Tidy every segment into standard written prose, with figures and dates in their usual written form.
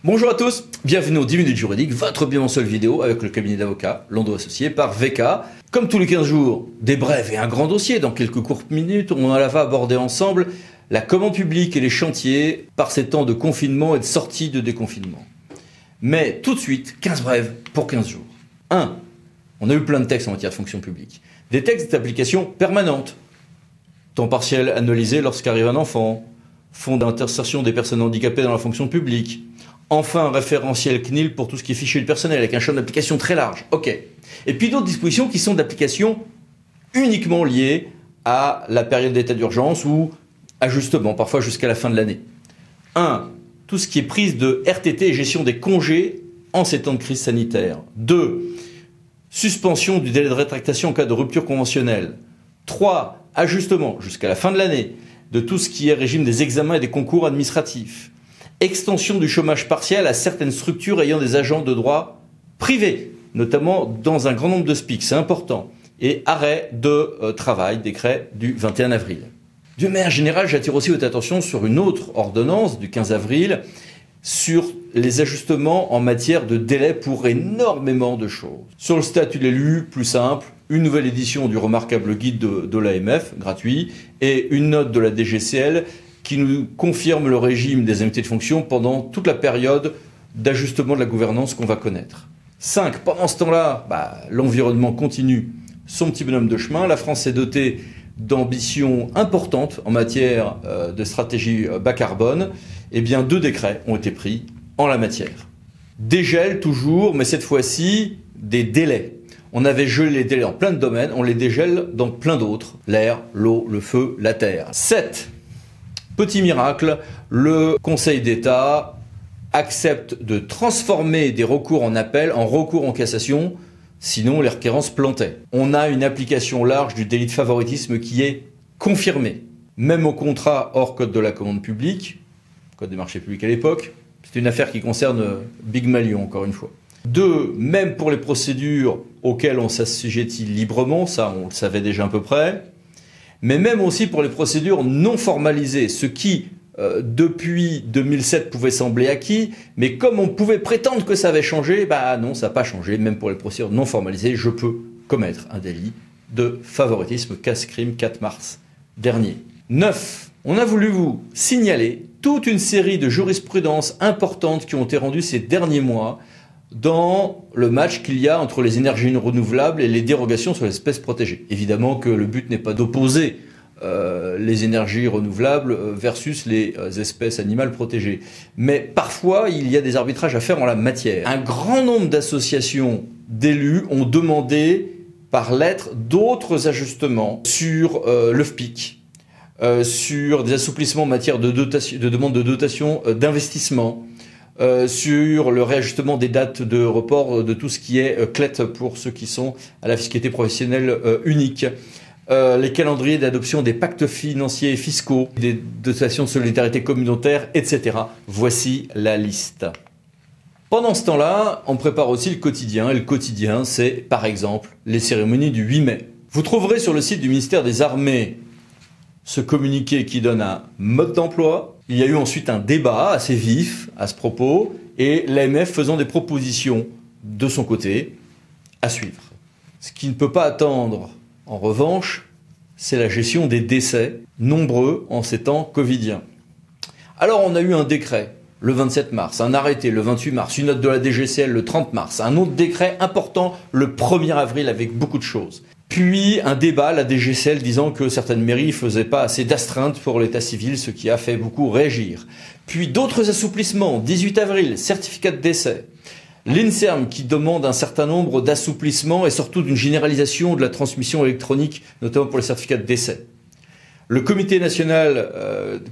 Bonjour à tous, bienvenue aux 10 minutes juridiques, votre bimensuel vidéo avec le cabinet d'avocats Landau Associés par VK. Comme tous les 15 jours, des brèves et un grand dossier. Dans quelques courtes minutes, on va aborder ensemble la commande publique et les chantiers par ces temps de confinement et de sortie de déconfinement. Mais tout de suite, 15 brèves pour 15 jours. 1. On a eu plein de textes en matière de fonction publique. Des textes d'application permanente. Temps partiel annualisé lorsqu'arrive un enfant. Fonds d'insertion des personnes handicapées dans la fonction publique. Enfin, un référentiel CNIL pour tout ce qui est fichier de personnel, avec un champ d'application très large. OK. Et puis d'autres dispositions qui sont d'application uniquement liées à la période d'état d'urgence ou ajustement, parfois jusqu'à la fin de l'année. 1. Tout ce qui est prise de RTT et gestion des congés en ces temps de crise sanitaire. 2. Suspension du délai de rétractation en cas de rupture conventionnelle. 3. Ajustement jusqu'à la fin de l'année de tout ce qui est régime des examens et des concours administratifs. Extension du chômage partiel à certaines structures ayant des agents de droit privé, notamment dans un grand nombre de SPIC, c'est important. Et arrêt de travail, décret du 21 avril. De manière générale, j'attire aussi votre attention sur une autre ordonnance du 15 avril, sur les ajustements en matière de délai pour énormément de choses. Sur le statut de l'élu, plus simple, une nouvelle édition du remarquable guide de l'AMF, gratuit, et une note de la DGCL qui nous confirme le régime des indemnités de fonction pendant toute la période d'ajustement de la gouvernance qu'on va connaître. 5. Pendant ce temps-là, l'environnement continue son petit bonhomme de chemin. La France s'est dotée d'ambitions importantes en matière de stratégie bas carbone. Eh bien, 2 décrets ont été pris en la matière. Dégel toujours, mais cette fois-ci, des délais. On avait gelé les délais dans plein de domaines, on les dégèle dans plein d'autres. L'air, l'eau, le feu, la terre. 7. Petit miracle, le Conseil d'État accepte de transformer des recours en appel en recours en cassation, sinon les requérants se plantaient. On a une application large du délit de favoritisme qui est confirmée. Même au contrat hors code de la commande publique, code des marchés publics à l'époque, c'est une affaire qui concerne Big Malion, encore une fois. 2. Même pour les procédures auxquelles on s'assujettit librement, ça on le savait déjà à peu près, mais même aussi pour les procédures non formalisées, ce qui, depuis 2007, pouvait sembler acquis, mais comme on pouvait prétendre que ça avait changé, non, ça n'a pas changé. Même pour les procédures non formalisées, je peux commettre un délit de favoritisme, casse-crime, 4 mars dernier. 9. On a voulu vous signaler toute une série de jurisprudences importantes qui ont été rendues ces derniers mois dans le match qu'il y a entre les énergies renouvelables et les dérogations sur les espèces protégées. Évidemment que le but n'est pas d'opposer les énergies renouvelables versus les espèces animales protégées. Mais parfois, il y a des arbitrages à faire en la matière. Un grand nombre d'associations d'élus ont demandé par lettre d'autres ajustements sur le FPIC, sur des assouplissements en matière de demande de dotation d'investissement, sur le réajustement des dates de report de tout ce qui est CLET pour ceux qui sont à la fiscalité professionnelle unique, les calendriers d'adoption des pactes financiers et fiscaux, des dotations de solidarité communautaire, etc. Voici la liste. Pendant ce temps-là, on prépare aussi le quotidien, et le quotidien, c'est par exemple les cérémonies du 8 mai. Vous trouverez sur le site du ministère des Armées ce communiqué qui donne un mode d'emploi. Il y a eu ensuite un débat assez vif à ce propos et l'AMF faisant des propositions de son côté à suivre. Ce qui ne peut pas attendre, en revanche, c'est la gestion des décès, nombreux en ces temps covidiens. Alors on a eu un décret le 27 mars, un arrêté le 28 mars, une note de la DGCL le 30 mars, un autre décret important le 1er avril avec beaucoup de choses. Puis un débat, la DGCL disant que certaines mairies ne faisaient pas assez d'astreintes pour l'état civil, ce qui a fait beaucoup réagir. Puis d'autres assouplissements, 18 avril, certificat de décès. L'INSERM qui demande un certain nombre d'assouplissements et surtout d'une généralisation de la transmission électronique, notamment pour les certificats de décès. Le comité national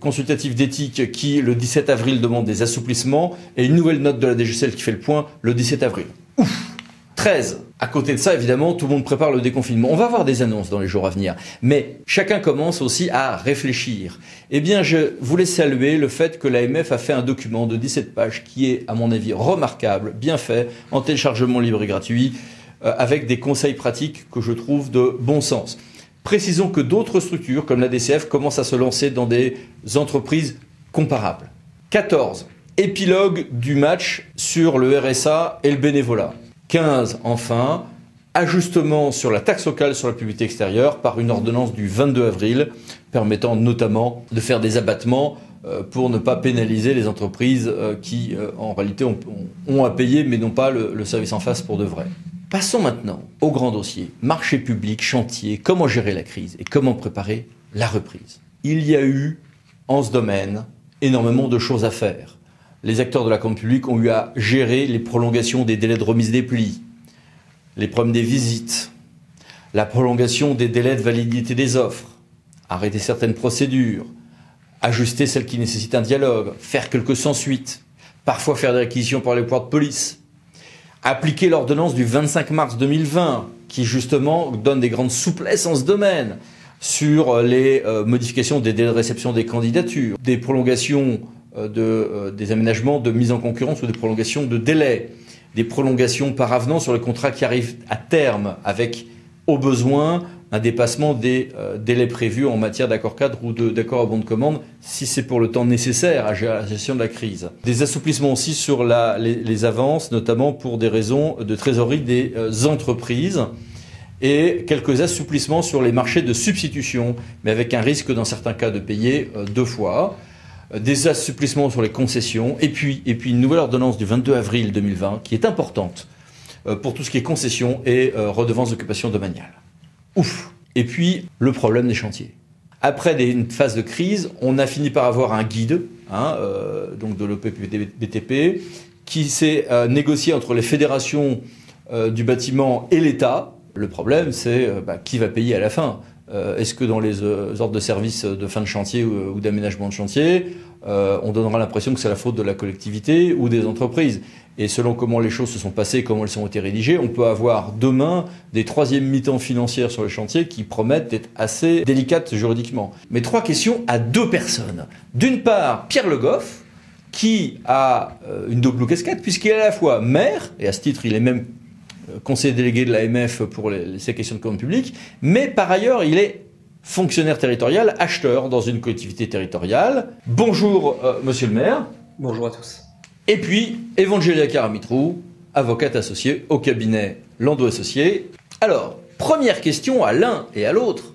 consultatif d'éthique qui, le 17 avril, demande des assouplissements et une nouvelle note de la DGCL qui fait le point le 17 avril. Ouf ! 13. À côté de ça, évidemment, tout le monde prépare le déconfinement. On va avoir des annonces dans les jours à venir. Mais chacun commence aussi à réfléchir. Eh bien, je voulais saluer le fait que l'AMF a fait un document de 17 pages qui est, à mon avis, remarquable, bien fait, en téléchargement libre et gratuit, avec des conseils pratiques que je trouve de bon sens. Précisons que d'autres structures, comme la DCF, commencent à se lancer dans des entreprises comparables. 14. Épilogue du match sur le RSA et le bénévolat. 15, enfin, ajustement sur la taxe locale sur la publicité extérieure par une ordonnance du 22 avril, permettant notamment de faire des abattements pour ne pas pénaliser les entreprises qui, en réalité, ont à payer, mais n'ont pas le service en face pour de vrai. Passons maintenant au grand dossier. Marché public, chantier, comment gérer la crise et comment préparer la reprise. Il y a eu, en ce domaine, énormément de choses à faire. Les acteurs de la commande publique ont eu à gérer les prolongations des délais de remise des plis, les problèmes des visites, la prolongation des délais de validité des offres, arrêter certaines procédures, ajuster celles qui nécessitent un dialogue, faire quelques sans-suites, parfois faire des réquisitions par les pouvoirs de police, appliquer l'ordonnance du 25 mars 2020 qui justement donne des grandes souplesses en ce domaine sur les modifications des délais de réception des candidatures, des prolongations des aménagements de mise en concurrence ou des prolongations de délais, des prolongations par avenant sur les contrats qui arrivent à terme avec, au besoin, un dépassement des délais prévus en matière d'accord cadre ou d'accord à bon de commande, si c'est pour le temps nécessaire à gérer la gestion de la crise. Des assouplissements aussi sur les avances, notamment pour des raisons de trésorerie des entreprises, et quelques assouplissements sur les marchés de substitution, mais avec un risque dans certains cas de payer 2 fois. Des assouplissements sur les concessions, et puis une nouvelle ordonnance du 22 avril 2020 qui est importante pour tout ce qui est concessions et redevances d'occupation domaniale. Ouf. Et puis le problème des chantiers. Après une phase de crise, on a fini par avoir un guide, donc de l'OPBTP, qui s'est négocié entre les fédérations du bâtiment et l'État. Le problème, c'est qui va payer à la fin. Est-ce que dans les ordres de service de fin de chantier ou d'aménagement de chantier, on donnera l'impression que c'est la faute de la collectivité ou des entreprises? Et selon comment les choses se sont passées et comment elles ont été rédigées, on peut avoir demain des troisièmes mi-temps financières sur le chantier qui promettent d'être assez délicates juridiquement. Mais 3 questions à 2 personnes. D'une part, Pierre Le Goff, qui a une double casquette puisqu'il est à la fois maire, et à ce titre il est même conseiller délégué de l'AMF pour ces questions de commande publique, mais par ailleurs, il est fonctionnaire territorial, acheteur dans une collectivité territoriale. Bonjour, monsieur le maire. Bonjour à tous. Et puis, Evangelia Karamitrou, avocate associée au cabinet Landau Associés. Alors, première question à l'un et à l'autre.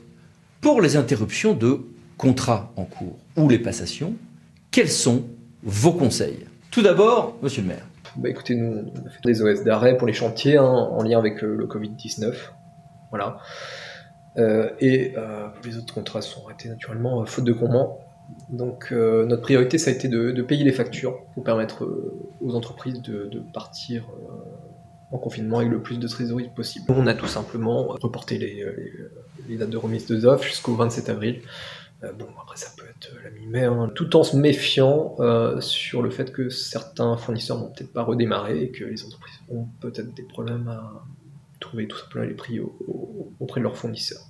Pour les interruptions de contrats en cours ou les passations, quels sont vos conseils? Tout d'abord, monsieur le maire. Écoutez, nous, on a fait des OS d'arrêt pour les chantiers en lien avec le Covid-19. Voilà. Pour les autres contrats sont arrêtés naturellement faute de paiement. Donc notre priorité, ça a été de payer les factures pour permettre aux entreprises de partir en confinement avec le plus de trésorerie possible. On a tout simplement reporté les dates de remise de offres jusqu'au 27 avril. Après ça peut être la mi-mai, tout en se méfiant sur le fait que certains fournisseurs n'ont peut-être pas redémarré et que les entreprises ont peut-être des problèmes à trouver tout simplement les prix auprès de leurs fournisseurs.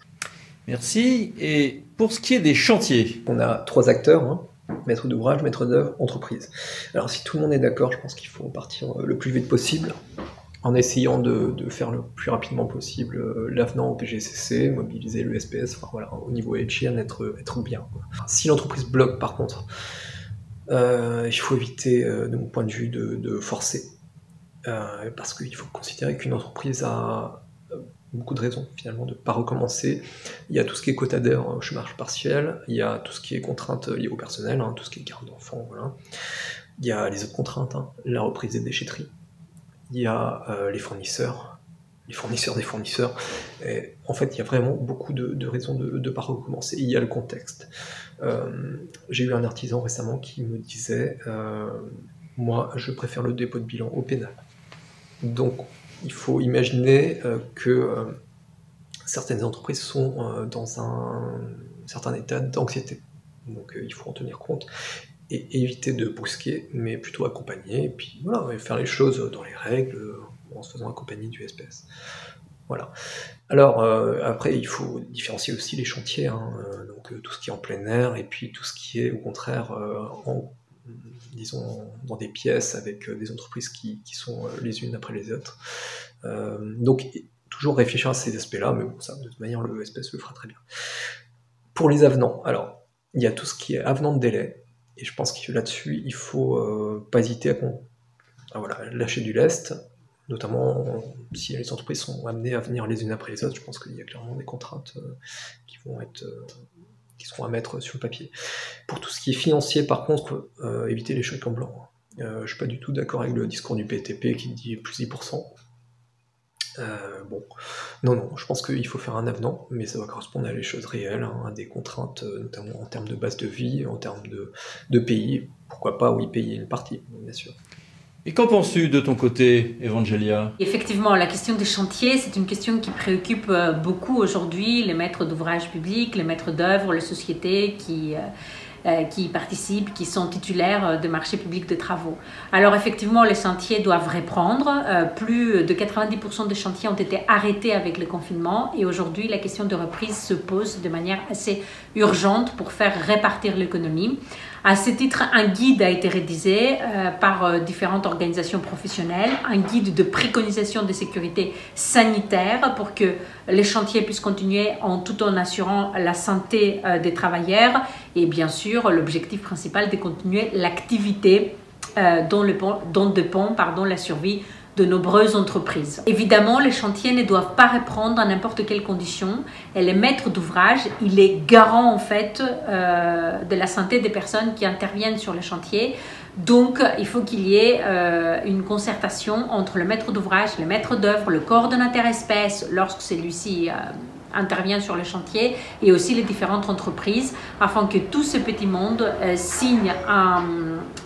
Merci. Et pour ce qui est des chantiers, on a 3 acteurs, maître d'ouvrage, maître d'œuvre, entreprise. Alors si tout le monde est d'accord, je pense qu'il faut partir le plus vite possible, en essayant de faire le plus rapidement possible l'avenant au PGCC, mobiliser le SPS, au niveau HIN, être bien. Si l'entreprise bloque par contre, il faut éviter, de mon point de vue, de forcer. Parce qu'il faut considérer qu'une entreprise a beaucoup de raisons finalement de ne pas recommencer. Il y a tout ce qui est quota d'heures au chômage partiel, il y a tout ce qui est contraintes liées au personnel, tout ce qui est garde d'enfants, voilà. Il y a les autres contraintes, la reprise des déchetteries. Il y a les fournisseurs des fournisseurs. Et en fait, il y a vraiment beaucoup de raisons de ne pas recommencer. Il y a le contexte. J'ai eu un artisan récemment qui me disait moi, je préfère le dépôt de bilan au pénal. Donc, il faut imaginer que certaines entreprises sont dans un certain état d'anxiété. Donc, il faut en tenir compte et éviter de brusquer, mais plutôt accompagner, et puis voilà, faire les choses dans les règles, en se faisant accompagner du SPS. Voilà. Alors, après, il faut différencier aussi les chantiers, donc tout ce qui est en plein air, et puis tout ce qui est, au contraire, disons, dans des pièces avec des entreprises qui sont les unes après les autres. Donc, toujours réfléchir à ces aspects-là, mais bon, ça, de toute manière, le SPS le fera très bien. Pour les avenants, alors, il y a tout ce qui est avenant de délai, Et je pense que là-dessus, il faut pas hésiter à lâcher du lest, notamment si les entreprises sont amenées à venir les unes après les autres. Je pense qu'il y a clairement des contraintes qui seront à mettre sur le papier. Pour tout ce qui est financier, par contre, éviter les chèques en blanc. Je suis pas du tout d'accord avec le discours du BTP qui dit plus 10%. Non, je pense qu'il faut faire un avenant, mais ça va correspondre à des choses réelles, à des contraintes, notamment en termes de base de vie, en termes de pays. Pourquoi pas, oui, payer une partie, bien sûr. Et qu'en penses-tu de ton côté, Evangelia? Effectivement, la question des chantiers, c'est une question qui préoccupe beaucoup aujourd'hui les maîtres d'ouvrage publics, les maîtres d'œuvre, les sociétés qui participent, qui sont titulaires de marchés publics de travaux. Alors effectivement, les chantiers doivent reprendre. Plus de 90% des chantiers ont été arrêtés avec le confinement et aujourd'hui, la question de reprise se pose de manière assez urgente pour faire répartir l'économie. À ce titre, un guide a été rédigé par différentes organisations professionnelles, un guide de préconisation de sécurité sanitaire pour que les chantiers puissent continuer tout en assurant la santé des travailleurs et bien sûr l'objectif principal de continuer l'activité dont dépend la survie de nombreuses entreprises. Évidemment, les chantiers ne doivent pas reprendre à n'importe quelle condition et les maîtres d'ouvrage, il est garant en fait de la santé des personnes qui interviennent sur les chantiers. Donc, il faut qu'il y ait une concertation entre le maître d'ouvrage, le maître d'œuvre, le coordonnateur espèce lorsque celui-ci intervient sur le chantier et aussi les différentes entreprises afin que tout ce petit monde signe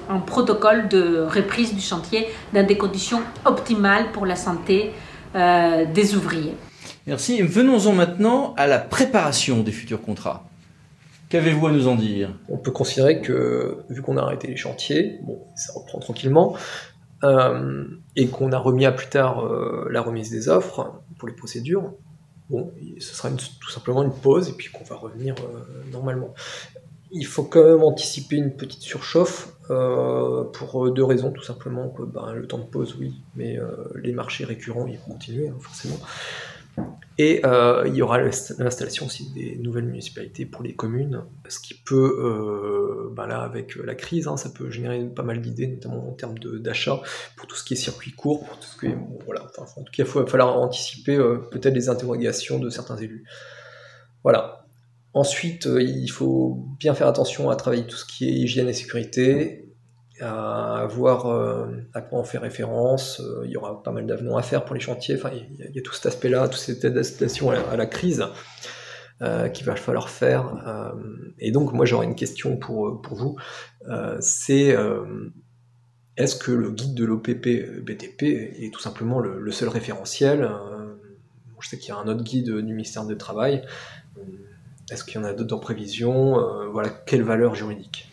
un protocole de reprise du chantier dans des conditions optimales pour la santé des ouvriers. Merci. Venons-en maintenant à la préparation des futurs contrats. Qu'avez-vous à nous en dire? On peut considérer que, vu qu'on a arrêté les chantiers, ça reprend tranquillement, et qu'on a remis à plus tard la remise des offres pour les procédures, ce sera tout simplement une pause et puis qu'on va revenir normalement. Il faut quand même anticiper une petite surchauffe pour deux raisons, tout simplement que le temps de pause, oui, mais les marchés récurrents ils vont continuer forcément. Et il y aura l'installation aussi des nouvelles municipalités pour les communes, ce qui peut, là avec la crise, ça peut générer pas mal d'idées, notamment en termes d'achat, pour tout ce qui est circuit court, pour tout ce qui est, en tout cas, il va falloir anticiper peut-être les interrogations de certains élus. Voilà. Ensuite, il faut bien faire attention à travailler tout ce qui est hygiène et sécurité, à voir à quoi on fait référence. Il y aura pas mal d'avenants à faire pour les chantiers. Enfin, il y a tout cet aspect-là, toute cette adaptation à la crise qu'il va falloir faire. Et donc, moi, j'aurais une question pour vous. C'est est-ce que le guide de l'OPP BTP est tout simplement le seul référentiel? Je sais qu'il y a un autre guide du ministère du Travail. Est-ce qu'il y en a d'autres en prévision? Quelle valeur juridique?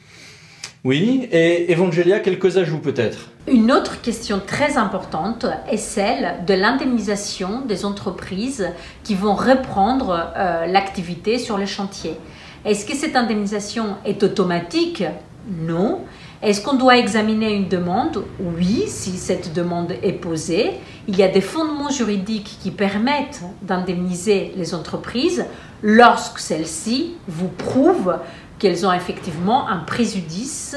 Oui, et Evangelia, quelques ajouts peut-être? Une autre question très importante est celle de l'indemnisation des entreprises qui vont reprendre l'activité sur le chantier. Est-ce que cette indemnisation est automatique? Non. Est-ce qu'on doit examiner une demande? Oui, si cette demande est posée. Il y a des fondements juridiques qui permettent d'indemniser les entreprises lorsque celles-ci vous prouvent qu'elles ont effectivement un préjudice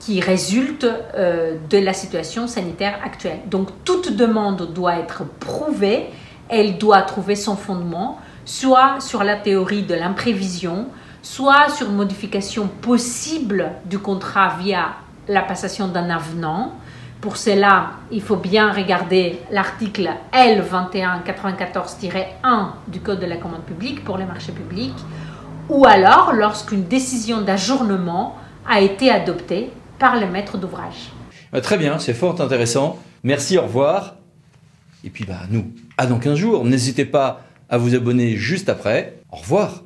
qui résulte de la situation sanitaire actuelle. Donc, toute demande doit être prouvée, elle doit trouver son fondement, soit sur la théorie de l'imprévision, soit sur une modification possible du contrat via la passation d'un avenant. Pour cela, il faut bien regarder l'article L2194-1 du Code de la commande publique pour les marchés publics, ou alors lorsqu'une décision d'ajournement a été adoptée par le maître d'ouvrage. Très bien, c'est fort intéressant. Merci, au revoir. Et puis nous, à dans 15 jours. N'hésitez pas à vous abonner juste après. Au revoir.